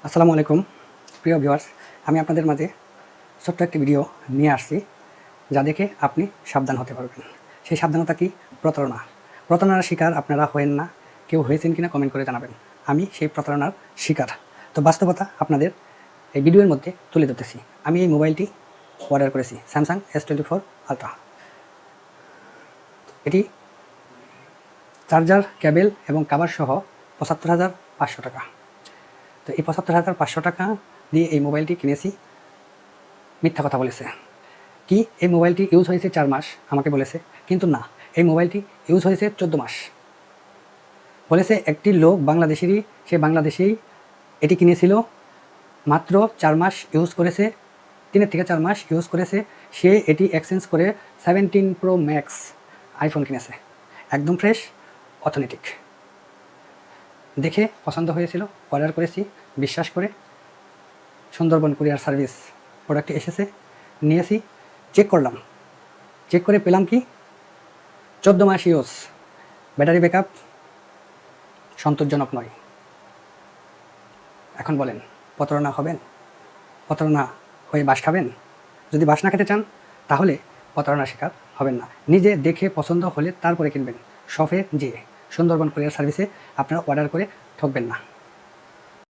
আসসালামু আলাইকুম প্রিয় ভিউয়ার্স, আমি আপনাদের মাঝে ছোট্ট একটি ভিডিও নিয়ে আসছি যা দেখে আপনি সাবধান হতে পারবেন। সেই সাবধানতা কি? প্রতারণার শিকার আপনারা হয়েন না। কেউ হয়েছেন কিনা কমেন্ট করে জানাবেন। আমি সেই প্রতারণার শিকার। তো বাস্তবতা আপনাদের এই ভিডিওর মধ্যে তুলে ধরতেছি। আমি এই মোবাইলটি অর্ডার করেছি স্যামসাং S24 আলট্রা। এটি চার্জার, কেবেল এবং কাভার সহ ৭৫,৫০০ টাকা। তো এই ৭৫,৫০০ টাকা দিয়ে এই মোবাইলটি কিনেছি। মিথ্যা কথা বলেছে কি এই মোবাইলটি ইউজ হয়েছে 4 মাস আমাকে বলেছে, কিন্তু না, এই মোবাইলটি ইউজ হয়েছে 14 মাস। বলেছে একটি লোক বাংলাদেশেরই, সে বাংলাদেশেই এটি কিনেছিল, মাত্র 4 মাস ইউজ করেছে, 3 থেকে 4 মাস ইউজ করেছে। সে এটি এক্সচেঞ্জ করে 17 Pro Max আইফোন কিনেছে, একদম ফ্রেশ, অথেন্টিক। দেখে পছন্দ হয়েছিল, অর্ডার করেছি বিশ্বাস করে। সুন্দরবন কুরিয়ার সার্ভিস প্রোডাক্টটি এসেছে, নিয়েছি, চেক করলাম। চেক করে পেলাম কি 14 মাস ইউজ, ব্যাটারি ব্যাকআপ সন্তোষজনক নয়। এখন বলেন, প্রতারণা হবেন? প্রতারণা হয়ে বাস খাবেন? যদি বাস না খেতে চান তাহলে প্রতারণার শিকার হবেন না। নিজে দেখে পছন্দ হলে তারপরে কিনবেন। শপে যেয়ে সুন্দরবন কুরিয়ার সার্ভিসে আপনারা অর্ডার করে ঠকবেন না।